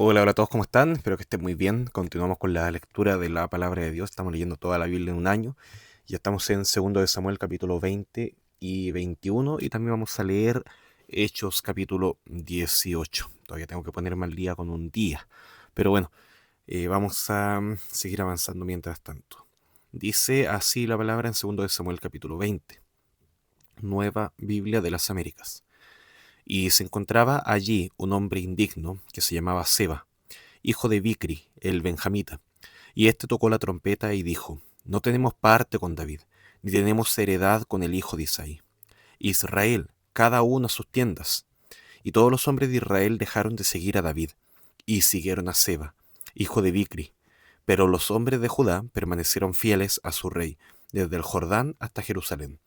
Hola, hola a todos, ¿cómo están? Espero que estén muy bien. Continuamos con la lectura de la palabra de Dios. Estamos leyendo toda la Biblia en un año. Ya estamos en 2 de Samuel, capítulo 20 y 21. Y también vamos a leer Hechos, capítulo 18. Todavía tengo que ponerme al día con un día. Pero bueno, vamos a seguir avanzando mientras tanto. Dice así la palabra en 2 de Samuel, capítulo 20. Nueva Biblia de las Américas. Y se encontraba allí un hombre indigno que se llamaba Seba, hijo de Bicri, el benjamita. Y éste tocó la trompeta y dijo: No tenemos parte con David, ni tenemos heredad con el hijo de Isaí. Israel, cada uno a sus tiendas. Y todos los hombres de Israel dejaron de seguir a David, y siguieron a Seba, hijo de Bicri. Pero los hombres de Judá permanecieron fieles a su rey, desde el Jordán hasta Jerusalén.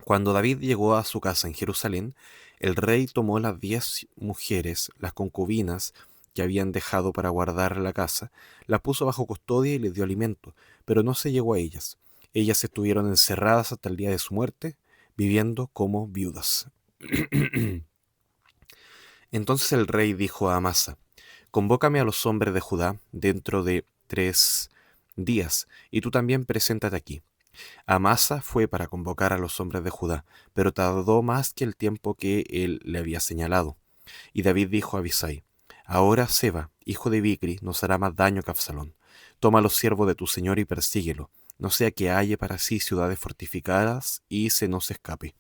Cuando David llegó a su casa en Jerusalén, el rey tomó las 10 mujeres, las concubinas que habían dejado para guardar la casa, las puso bajo custodia y les dio alimento, pero no se llegó a ellas. Ellas estuvieron encerradas hasta el día de su muerte, viviendo como viudas. Entonces el rey dijo a Amasa: Convócame a los hombres de Judá dentro de 3 días, y tú también preséntate aquí. Amasa fue para convocar a los hombres de Judá, pero tardó más que el tiempo que él le había señalado. Y David dijo a Abisai: Ahora Seba, hijo de Bicri, nos hará más daño que Absalón. Toma a los siervos de tu señor y persíguelo, no sea que halle para sí ciudades fortificadas y se nos escape.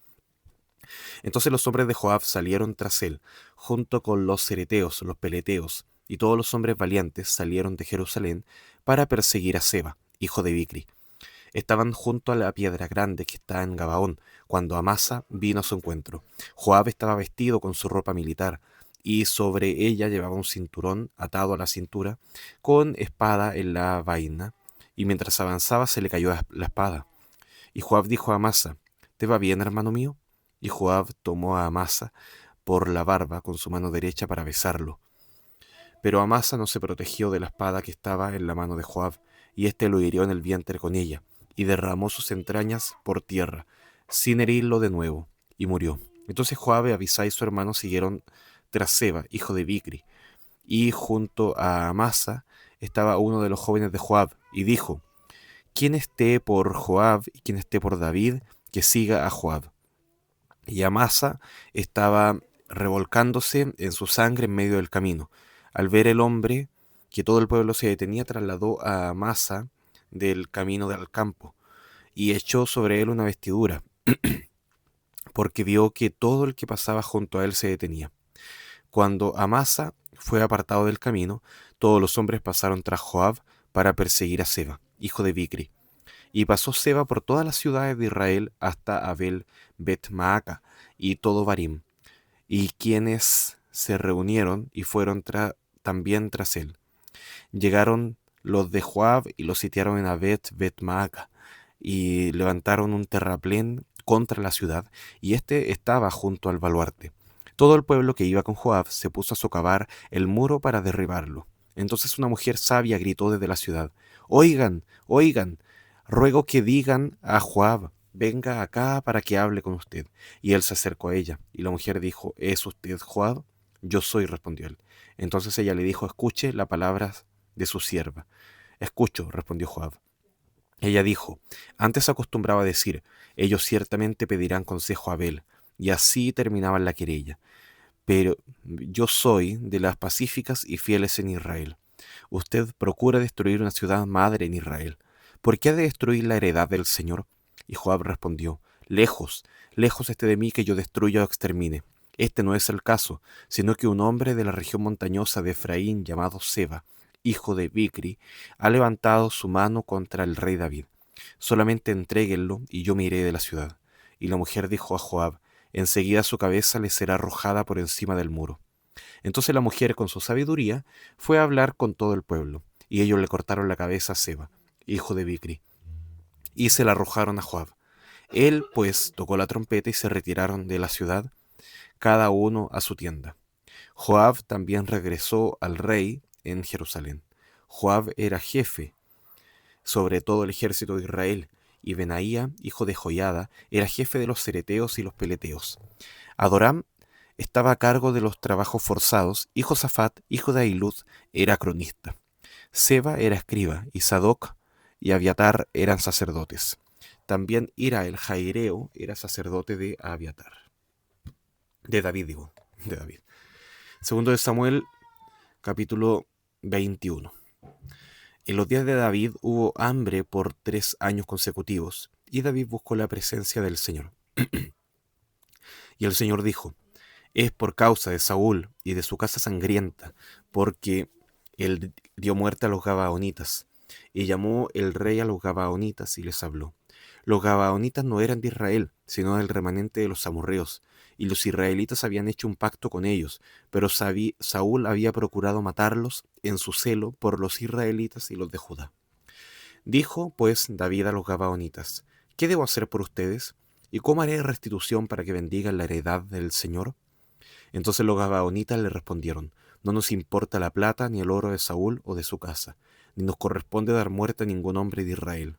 Entonces los hombres de Joab salieron tras él, junto con los cereteos, los peleteos, y todos los hombres valientes salieron de Jerusalén para perseguir a Seba, hijo de Bicri. Estaban junto a la piedra grande que está en Gabaón, cuando Amasa vino a su encuentro. Joab estaba vestido con su ropa militar, y sobre ella llevaba un cinturón atado a la cintura, con espada en la vaina, y mientras avanzaba se le cayó la espada. Y Joab dijo a Amasa: ¿Te va bien, hermano mío? Y Joab tomó a Amasa por la barba con su mano derecha para besarlo. Pero Amasa no se protegió de la espada que estaba en la mano de Joab, y éste lo hirió en el vientre con ella, y derramó sus entrañas por tierra, sin herirlo de nuevo, y murió. Entonces Joab y Abisai su hermano siguieron tras Seba, hijo de Bicri, y junto a Amasa estaba uno de los jóvenes de Joab, y dijo: Quien esté por Joab y quien esté por David, que siga a Joab. Y Amasa estaba revolcándose en su sangre en medio del camino. Al ver el hombre que todo el pueblo se detenía, trasladó a Amasa del camino del campo y echó sobre él una vestidura, porque vio que todo el que pasaba junto a él se detenía. Cuando Amasa fue apartado del camino, todos los hombres pasaron tras Joab para perseguir a Seba, hijo de Bicri. Y pasó Seba por todas las ciudades de Israel hasta Abel Bet Maaca y todo Barim, y quienes se reunieron y fueron también tras él. Llegaron los de Joab y los sitiaron en Abet Bet Maaca, y levantaron un terraplén contra la ciudad, y éste estaba junto al baluarte. Todo el pueblo que iba con Joab se puso a socavar el muro para derribarlo. Entonces una mujer sabia gritó desde la ciudad: Oigan, oigan, ruego que digan a Joab: Venga acá para que hable con usted. Y él se acercó a ella, y la mujer dijo: ¿Es usted Joab? Yo soy, respondió él. Entonces ella le dijo: Escuche la palabra de su sierva. Escucho, respondió Joab. Ella dijo: Antes acostumbraba a decir: Ellos ciertamente pedirán consejo a Abel, y así terminaban la querella. Pero yo soy de las pacíficas y fieles en Israel. Usted procura destruir una ciudad madre en Israel. ¿Por qué ha de destruir la heredad del Señor? Y Joab respondió: Lejos, lejos esté de mí que yo destruya o extermine. Este no es el caso, sino que un hombre de la región montañosa de Efraín llamado Seba, hijo de Bicri, ha levantado su mano contra el rey David. Solamente entréguenlo y yo me iré de la ciudad. Y la mujer dijo a Joab: Enseguida su cabeza le será arrojada por encima del muro. Entonces la mujer, con su sabiduría, fue a hablar con todo el pueblo, y ellos le cortaron la cabeza a Seba, hijo de Bicri, y se la arrojaron a Joab. Él, pues, tocó la trompeta y se retiraron de la ciudad, cada uno a su tienda. Joab también regresó al rey en Jerusalén. Joab era jefe sobre todo el ejército de Israel, y Benaía, hijo de Joiada, era jefe de los cereteos y los peleteos. Adoram estaba a cargo de los trabajos forzados, y Josafat, hijo de Ahilud, era cronista. Seba era escriba, y Sadoc y Abiatar eran sacerdotes. También Ira el Jaireo era sacerdote de Abiatar. De David, digo, de David. Segundo de Samuel, capítulo 21. En los días de David hubo hambre por 3 años consecutivos, y David buscó la presencia del Señor. Y el Señor dijo: es por causa de Saúl y de su casa sangrienta, porque él dio muerte a los Gabaonitas. Y llamó el rey a los Gabaonitas y les habló. Los Gabaonitas no eran de Israel, sino del remanente de los amorreos, y los israelitas habían hecho un pacto con ellos, pero Saúl había procurado matarlos en su celo por los israelitas y los de Judá. Dijo pues David a los Gabaonitas: ¿qué debo hacer por ustedes? ¿Y cómo haré restitución para que bendigan la heredad del Señor? Entonces los gabaonitas le respondieron: no nos importa la plata ni el oro de Saúl o de su casa, ni nos corresponde dar muerte a ningún hombre de Israel.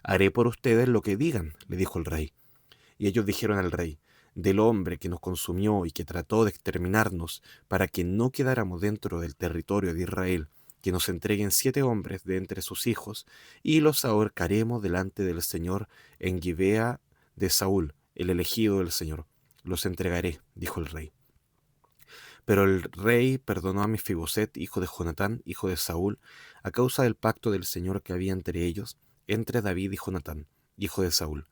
Haré por ustedes lo que digan, le dijo el rey. Y ellos dijeron al rey: del hombre que nos consumió y que trató de exterminarnos para que no quedáramos dentro del territorio de Israel, que nos entreguen 7 hombres de entre sus hijos, y los ahorcaremos delante del Señor en Gibea de Saúl, el elegido del Señor. Los entregaré, dijo el rey. Pero el rey perdonó a Mefiboset, hijo de Jonatán, hijo de Saúl, a causa del pacto del Señor que había entre ellos, entre David y Jonatán, hijo de Saúl.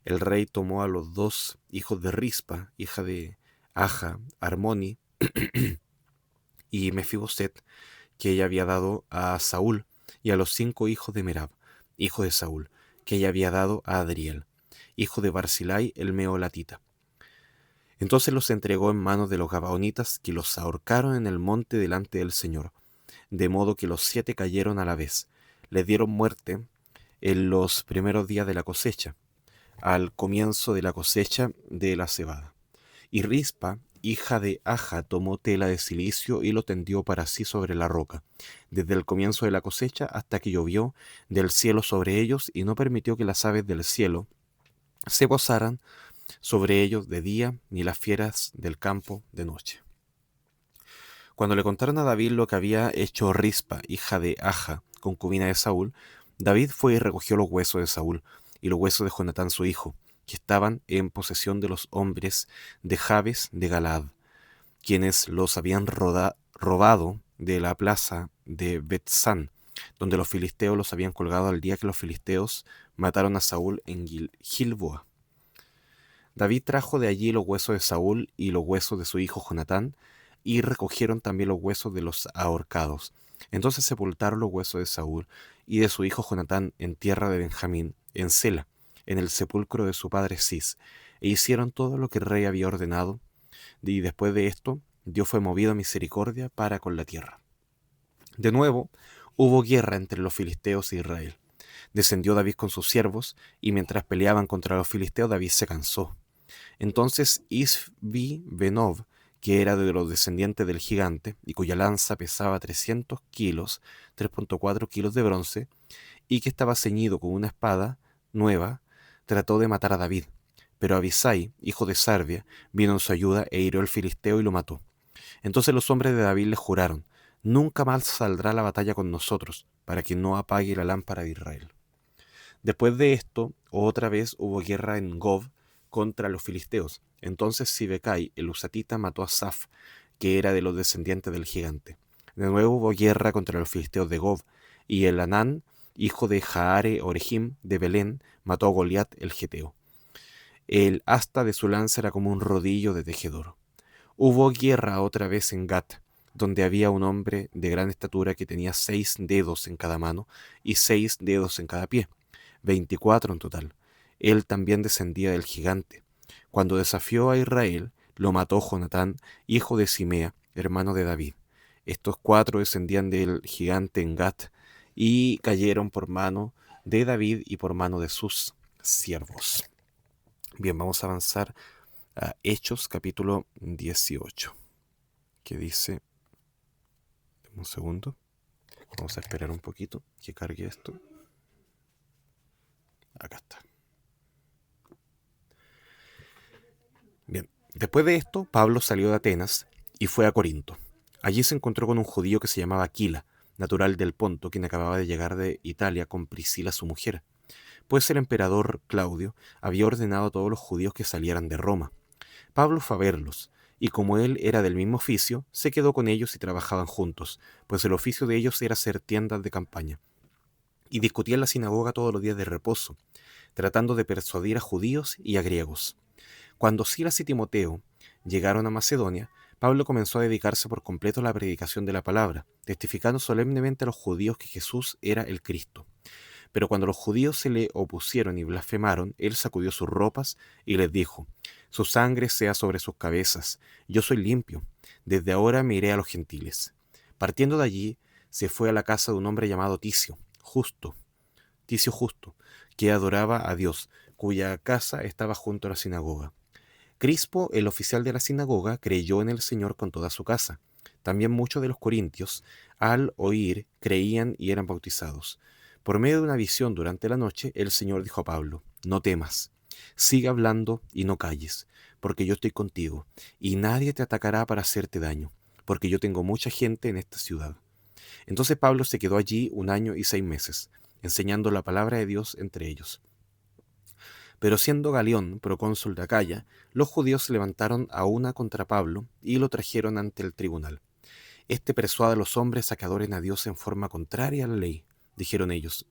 El rey tomó a los 2 hijos de Rispa, hija de Aja, Armoni, y Mefiboset, que ella había dado a Saúl, y a los 5 hijos de Merab, hijo de Saúl, que ella había dado a Adriel, hijo de Barzilai el meolatita. Entonces los entregó en manos de los gabaonitas, que los ahorcaron en el monte delante del Señor, de modo que los 7 cayeron a la vez. Les dieron muerte en los primeros días de la cosecha, al comienzo de la cosecha de la cebada. Y Rispa, hija de Aja, tomó tela de silicio y lo tendió para sí sobre la roca, desde el comienzo de la cosecha hasta que llovió del cielo sobre ellos, y no permitió que las aves del cielo se posaran sobre ellos de día, ni las fieras del campo de noche. Cuando le contaron a David lo que había hecho Rispa, hija de Aja, concubina de Saúl, David fue y recogió los huesos de Saúl y los huesos de Jonatán su hijo, que estaban en posesión de los hombres de Jabes de Galaad, quienes los habían robado de la plaza de Betsán, donde los filisteos los habían colgado al día que los filisteos mataron a Saúl en Gilboa. David trajo de allí los huesos de Saúl y los huesos de su hijo Jonatán, y recogieron también los huesos de los ahorcados. Entonces sepultaron los huesos de Saúl y de su hijo Jonatán en tierra de Benjamín, en Sela, en el sepulcro de su padre Cis, e hicieron todo lo que el rey había ordenado, y después de esto Dios fue movido a misericordia para con la tierra. De nuevo hubo guerra entre los filisteos e Israel. Descendió David con sus siervos, y mientras peleaban contra los filisteos David se cansó. Entonces Isbi-Benob, que era de los descendientes del gigante, y cuya lanza pesaba 300 kilos, 3.4 kilos de bronce, y que estaba ceñido con una espada nueva, trató de matar a David. Pero Abisai, hijo de Sarbia, vino en su ayuda e hirió al filisteo y lo mató. Entonces los hombres de David le juraron: nunca más saldrá la batalla con nosotros, para que no apague la lámpara de Israel. Después de esto, otra vez hubo guerra en Gob contra los filisteos. Entonces Sibecai, el usatita, mató a Saf, que era de los descendientes del gigante. De nuevo hubo guerra contra los filisteos de Gob, y el Anán, hijo de Jaare Orejim de Belén, mató a Goliat el geteo. El asta de su lanza era como un rodillo de tejedor. Hubo guerra otra vez en Gat, donde había un hombre de gran estatura que tenía 6 dedos en cada mano y 6 dedos en cada pie, 24 en total. Él también descendía del gigante. Cuando desafió a Israel, lo mató Jonatán, hijo de Simea, hermano de David. Estos 4 descendían del gigante en Gat y cayeron por mano de David y por mano de sus siervos. Bien, vamos a avanzar a Hechos capítulo 18, que dice, un segundo, vamos a esperar un poquito que cargue esto. Acá está. Bien, Después de esto, Pablo salió de Atenas y fue a Corinto. Allí se encontró con un judío que se llamaba Aquila, natural del Ponto, quien acababa de llegar de Italia con Priscila su mujer, pues el emperador Claudio había ordenado a todos los judíos que salieran de Roma. Pablo fue a verlos, y como él era del mismo oficio, se quedó con ellos y trabajaban juntos, pues el oficio de ellos era hacer tiendas de campaña. Y discutía en la sinagoga todos los días de reposo, tratando de persuadir a judíos y a griegos. Cuando Silas y Timoteo llegaron a Macedonia, Pablo comenzó a dedicarse por completo a la predicación de la palabra, testificando solemnemente a los judíos que Jesús era el Cristo. Pero cuando los judíos se le opusieron y blasfemaron, él sacudió sus ropas y les dijo: Su sangre sea sobre sus cabezas, yo soy limpio, desde ahora me iré a los gentiles. Partiendo de allí, se fue a la casa de un hombre llamado Ticio Justo, que adoraba a Dios, cuya casa estaba junto a la sinagoga. Crispo, el oficial de la sinagoga, creyó en el Señor con toda su casa. También muchos de los corintios, al oír, creían y eran bautizados. Por medio de una visión durante la noche, el Señor dijo a Pablo: No temas, sigue hablando y no calles, porque yo estoy contigo, y nadie te atacará para hacerte daño, porque yo tengo mucha gente en esta ciudad. Entonces Pablo se quedó allí 1 año y 6 meses, enseñando la palabra de Dios entre ellos. Pero siendo Galión procónsul de Acaya, los judíos se levantaron a una contra Pablo y lo trajeron ante el tribunal. Este persuade a los hombres a que adoren a Dios en forma contraria a la ley, dijeron ellos.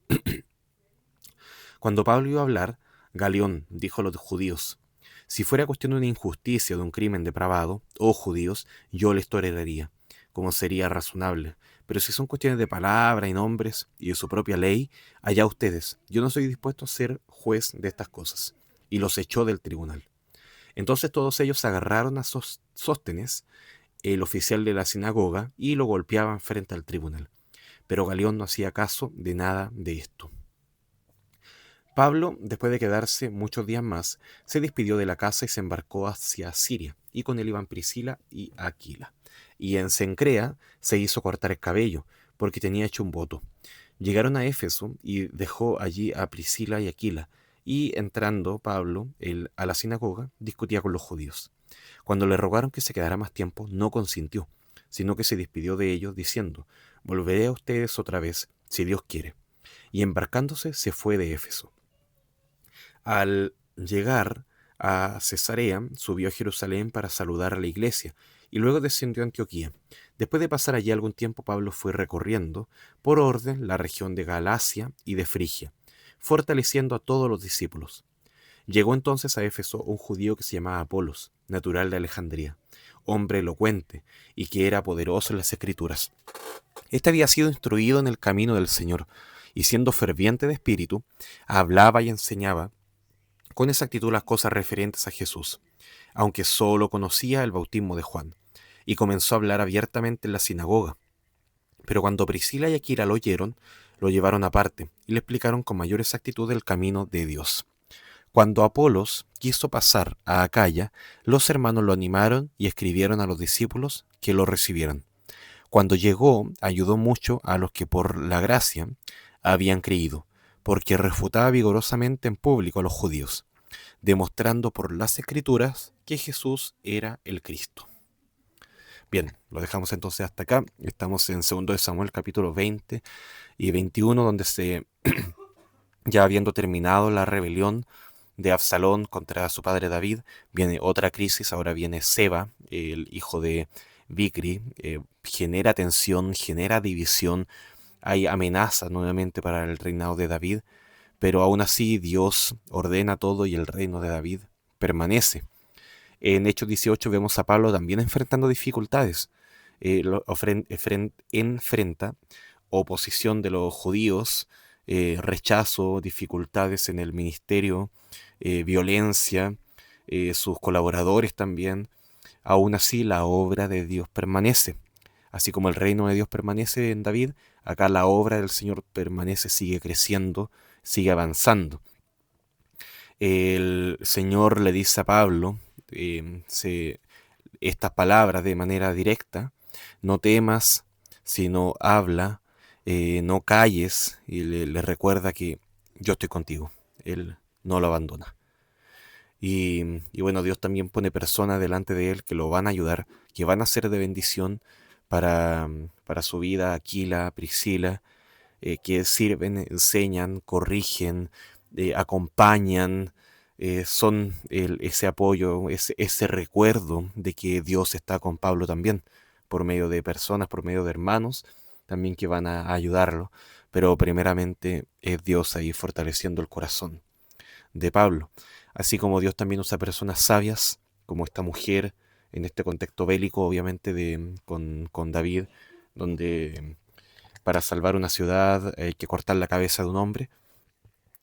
Cuando Pablo iba a hablar, Galión dijo a los judíos: Si fuera cuestión de una injusticia o de un crimen depravado, oh judíos, yo les toleraría, como sería razonable. Pero si son cuestiones de palabra y nombres y de su propia ley, allá ustedes. Yo no estoy dispuesto a ser juez de estas cosas. Y los echó del tribunal. Entonces todos ellos agarraron a Sóstenes, el oficial de la sinagoga, y lo golpeaban frente al tribunal. Pero Galión no hacía caso de nada de esto. Pablo, después de quedarse muchos días más, se despidió de la casa y se embarcó hacia Siria, y con él iban Priscila y Aquila. Y en Cencrea se hizo cortar el cabello, porque tenía hecho un voto. Llegaron a Éfeso y dejó allí a Priscila y Aquila, y entrando Pablo a la sinagoga, discutía con los judíos. Cuando le rogaron que se quedara más tiempo, no consintió, sino que se despidió de ellos diciendo: Volveré a ustedes otra vez, si Dios quiere. Y embarcándose se fue de Éfeso. Al llegar a Cesarea, subió a Jerusalén para saludar a la iglesia, y luego descendió a Antioquía. Después de pasar allí algún tiempo, Pablo fue recorriendo, por orden, la región de Galacia y de Frigia, fortaleciendo a todos los discípulos. Llegó entonces a Éfeso un judío que se llamaba Apolos, natural de Alejandría, hombre elocuente y que era poderoso en las Escrituras. Este había sido instruido en el camino del Señor, y siendo ferviente de espíritu, hablaba y enseñaba con exactitud las cosas referentes a Jesús, aunque solo conocía el bautismo de Juan, y comenzó a hablar abiertamente en la sinagoga. Pero cuando Priscila y Aquila lo oyeron, lo llevaron aparte y le explicaron con mayor exactitud el camino de Dios. Cuando Apolos quiso pasar a Acaya, los hermanos lo animaron y escribieron a los discípulos que lo recibieran. Cuando llegó, ayudó mucho a los que por la gracia habían creído, porque refutaba vigorosamente en público a los judíos, demostrando por las Escrituras que Jesús era el Cristo. Bien, lo dejamos entonces hasta acá. Estamos en 2 de Samuel capítulo 20 y 21, donde ya habiendo terminado la rebelión de Absalón contra su padre David, viene otra crisis. Ahora viene Seba, el hijo de Bicri, genera tensión, genera división, hay amenazas nuevamente para el reinado de David, pero aún así Dios ordena todo y el reino de David permanece. En Hechos 18 vemos a Pablo también enfrentando dificultades. Enfrenta oposición de los judíos, rechazo, dificultades en el ministerio, violencia, sus colaboradores también. Aún así la obra de Dios permanece. Así como el reino de Dios permanece en David, acá la obra del Señor permanece, sigue creciendo, sigue avanzando. El Señor le dice a Pablo estas palabras de manera directa: no temas, sino habla, no calles, y le recuerda que yo estoy contigo. Él no lo abandona. Y bueno, Dios también pone personas delante de él que lo van a ayudar, que van a ser de bendición para su vida, Aquila, Priscila, que sirven, enseñan, corrigen, acompañan, son ese apoyo, ese recuerdo de que Dios está con Pablo también, por medio de personas, por medio de hermanos, también que van a ayudarlo, pero primeramente es Dios ahí fortaleciendo el corazón de Pablo, así como Dios también usa personas sabias, como esta mujer, en este contexto bélico, obviamente, con David, donde para salvar una ciudad hay que cortar la cabeza de un hombre.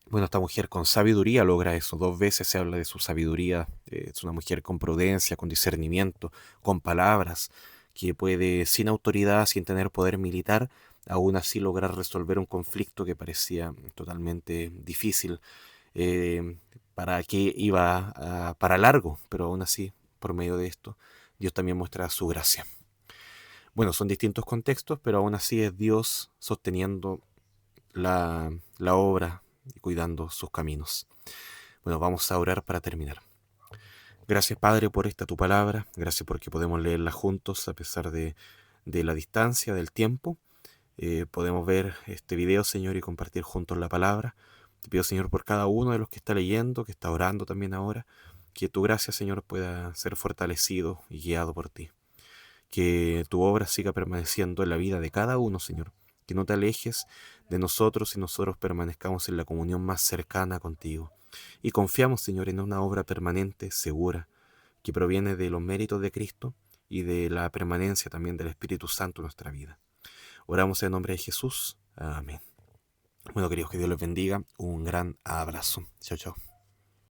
Bueno, esta mujer con sabiduría logra eso. Dos veces se habla de su sabiduría. Es una mujer con prudencia, con discernimiento, con palabras, que puede, sin autoridad, sin tener poder militar, aún así lograr resolver un conflicto que parecía totalmente difícil, eh, para que iba para largo, pero aún así, por medio de esto, Dios también muestra su gracia. Bueno, son distintos contextos, pero aún así es Dios sosteniendo la obra y cuidando sus caminos. Bueno, vamos a orar para terminar. Gracias, Padre, por esta tu palabra. Gracias porque podemos leerla juntos a pesar de la distancia, del tiempo. Podemos ver este video, Señor, y compartir juntos la palabra. Te pido, Señor, por cada uno de los que está leyendo, que está orando también ahora, que tu gracia, Señor, pueda ser fortalecido y guiado por ti. Que tu obra siga permaneciendo en la vida de cada uno, Señor. Que no te alejes de nosotros y nosotros permanezcamos en la comunión más cercana contigo. Y confiamos, Señor, en una obra permanente, segura, que proviene de los méritos de Cristo y de la permanencia también del Espíritu Santo en nuestra vida. Oramos en nombre de Jesús. Amén. Bueno, queridos, que Dios les bendiga. Un gran abrazo. Chao, chao.